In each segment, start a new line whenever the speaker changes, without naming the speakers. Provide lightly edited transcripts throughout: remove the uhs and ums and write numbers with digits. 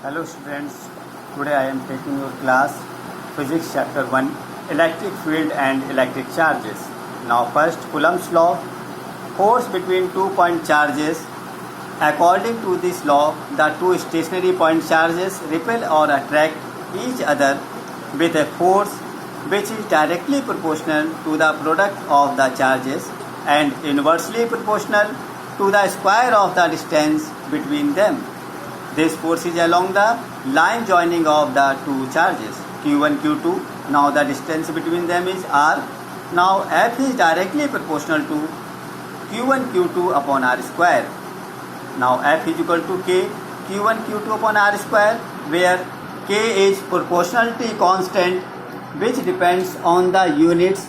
Hello students, today I am taking your class Physics Chapter 1 Electric Field and Electric Charges. Now first Coulomb's law, force between 2-point charges. According to this law, the two stationary point charges repel or attract each other with a force which is directly proportional to the product of the charges and inversely proportional to the square of the distance between them. This force is along the line joining of the two charges Q1, Q2. Now the distance between them is R. Now F is directly proportional to Q1, Q2 upon R square. Now F is equal to K, Q1, Q2 upon R square, where K is proportionality constant which depends on the units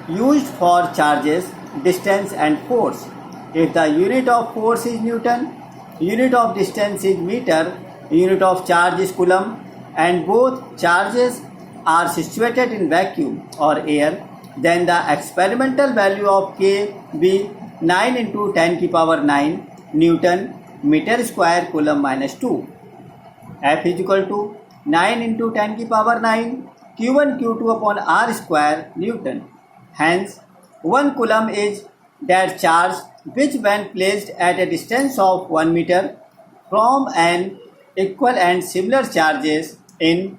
used for charges, distance and force. If the unit of force is Newton, unit of distance is meter, unit of charge is coulomb, and both charges are situated in vacuum or air, then the experimental value of K be 9 into 10 की power 9 Newton meter square coulomb minus 2. F is equal to 9 into 10 की power 9 Q1 Q2 upon R square Newton. Hence, 1 coulomb is that charge which when placed at a distance of 1 meter from an equal and similar charges in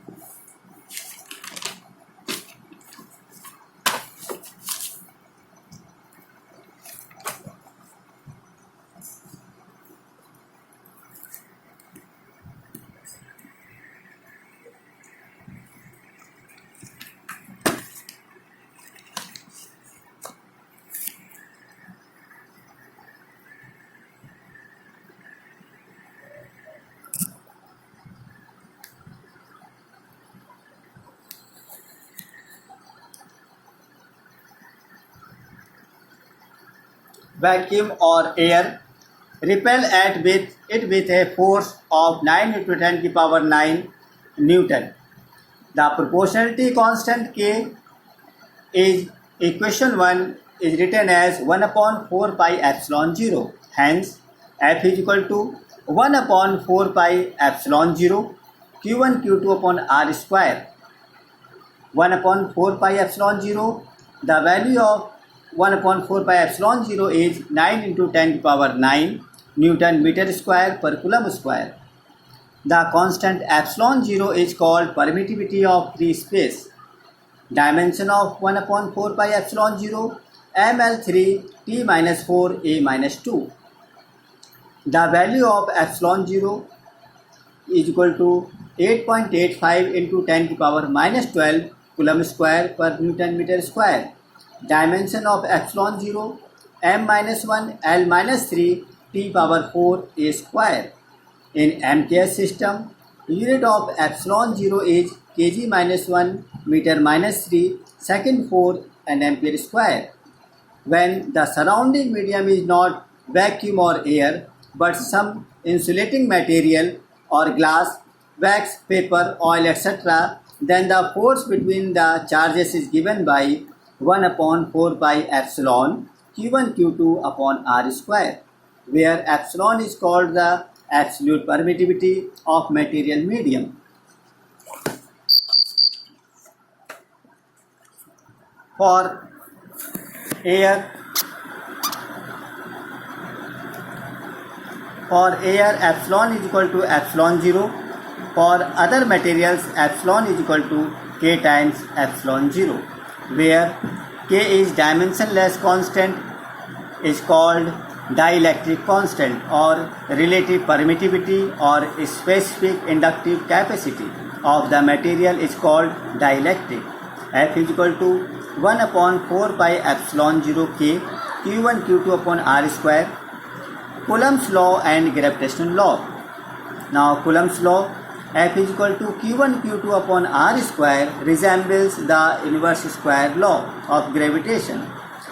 vacuum or air repel at with a force of 9 into 10 की power 9 Newton. The proportionality constant K is equation 1 is written as 1 upon 4 pi epsilon 0. Hence, F is equal to 1 upon 4 pi epsilon 0 Q1 Q2 upon R square. 1 upon 4 pi epsilon 0, the value of 1 upon 4 pi epsilon 0 is 9 into 10 to the power 9 Newton meter square per coulomb square. The constant epsilon 0 is called permittivity of free space. Dimension of 1 upon 4 pi epsilon 0 ml3 t minus 4 a minus 2. The value of epsilon 0 is equal to 8.85 into 10 to the power minus 12 coulomb square per Newton meter square. Dimension of epsilon 0 m minus 1 l minus 3 t power 4 a square. In MKS system, unit of epsilon 0 is kg minus 1 meter minus 3 second 4 and ampere square. When the surrounding medium is not vacuum or air but some insulating material or glass, wax, paper, oil, etc., then the force between the charges is given by 1 upon 4 pi epsilon Q1 Q2 upon R square, where epsilon is called the absolute permittivity of material medium. For air, epsilon is equal to epsilon 0. For other materials, epsilon is equal to K times epsilon 0, where K is dimensionless constant is called dielectric constant or relative permittivity or specific inductive capacity of the material is called dielectric. F is equal to 1 upon 4 pi epsilon 0 K Q1 Q2 upon R square. Coulomb's law and gravitational law. Now Coulomb's law, F is equal to Q1 Q2 upon R square resembles the inverse square law of gravitation.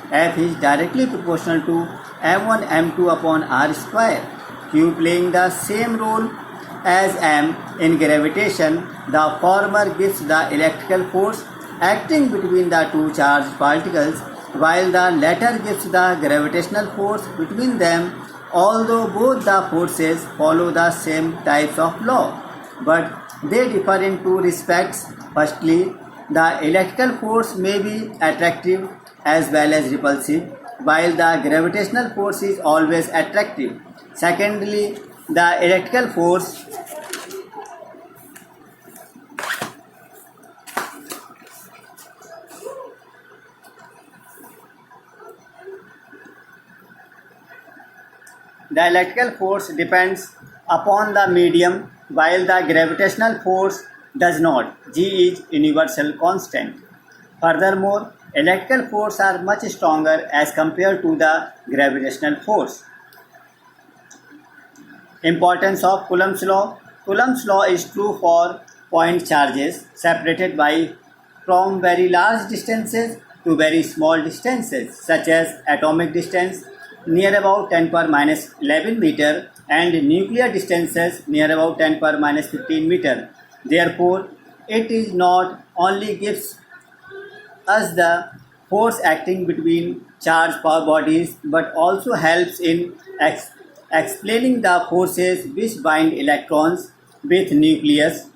F is directly proportional to m1 m2 upon R square. Q playing the same role as m in gravitation, the former gives the electrical force acting between the two charged particles while the latter gives the gravitational force between them, although both the forces follow the same types of law. but they differ in two respects. Firstly, the electrical force may be attractive as well as repulsive, while the gravitational force is always attractive. Secondly, the electrical force depends upon the medium, while the gravitational force does not. G is universal constant. Furthermore, electrical force are much stronger as compared to the gravitational force. Importance of Coulomb's law. Coulomb's law is true for point charges separated by from very large distances to very small distances, such as atomic distance near about 10 power minus 11 meter and nuclear distances near about 10 power minus 15 meter. Therefore, it is not only gives us the force acting between charged power bodies but also helps in explaining the forces which bind electrons with nucleus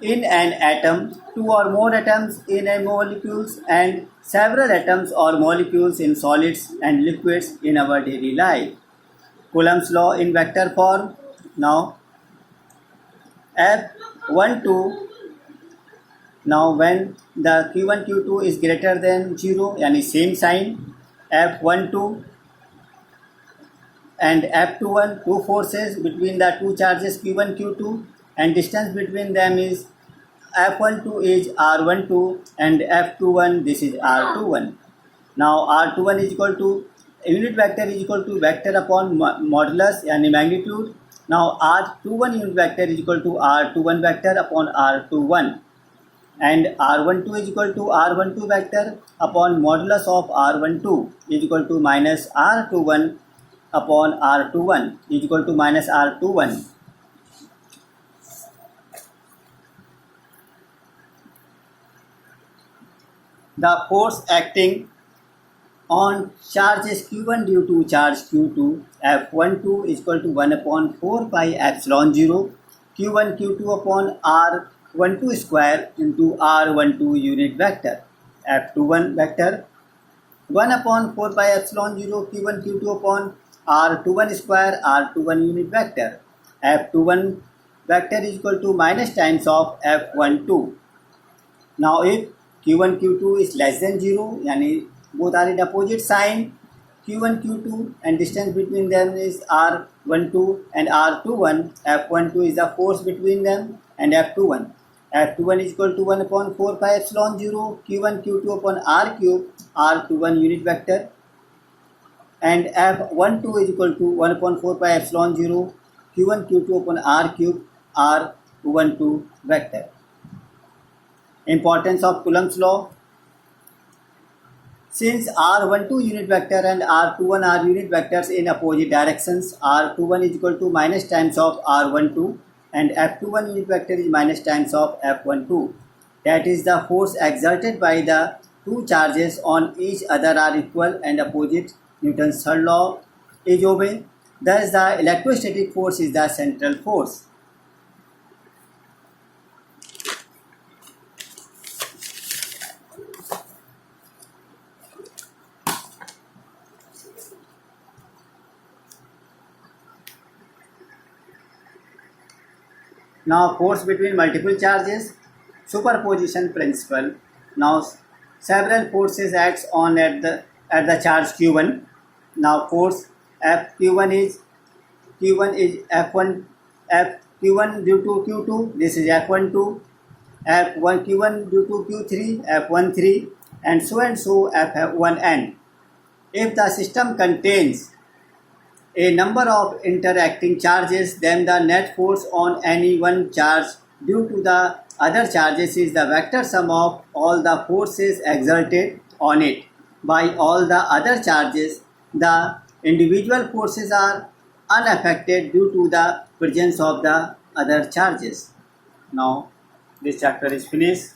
in an atom, two or more atoms in a molecules, and several atoms or molecules in solids and liquids in our daily life. Coulomb's law in vector form. Now F12. Now when the Q1 Q2 is greater than 0, yani same sign, F12 and F21, two forces between the two charges Q1 Q2, and distance between them is F12 is R12 and F21 this is R21. Now R21 is equal to unit vector is equal to vector upon modulus yani magnitude. Now R21 unit vector is equal to R21 vector upon R21, and R12 is equal to R12 vector upon modulus of R12 is equal to minus R21 upon R21 is equal to minus R21. The force acting on charges Q1 due to charge Q2, F12 is equal to 1 upon 4 pi epsilon 0 Q1 Q2 upon R12 square into R12 unit vector. F21 vector 1 upon 4 pi epsilon 0 Q1 Q2 upon R21 square R21 unit vector. F21 vector is equal to minus times of F12. Now if Q1 Q2 is less than 0, yani both are in opposite sign, Q1 Q2 and distance between them is R12 and R21, F12 is the force between them, and F21. F21 is equal to 1 upon 4 pi epsilon 0 Q1 Q2 upon R cube R21 unit vector, and F12 is equal to 1 upon 4 pi epsilon 0 Q1 Q2 upon R cube R12 vector. Importance of Coulomb's law. Since R12 unit vector and R21 are unit vectors in opposite directions, R21 is equal to minus times of R12 and F21 unit vector is minus times of F12. That is, the force exerted by the two charges on each other are equal and opposite. Newton's third law is obeyed. Thus, the electrostatic force is the central force. Now force between multiple charges, superposition principle. Now several forces acts on at the charge Q1. Now force Q1 is F1 Q1 due to Q2. This is F12. F1 Q1 due to Q3 F13 and so F1n. If the system contains a number of interacting charges, then the net force on any one charge due to the other charges is the vector sum of all the forces exerted on it by all the other charges. The individual forces are unaffected due to the presence of the other charges. Now this chapter is finished.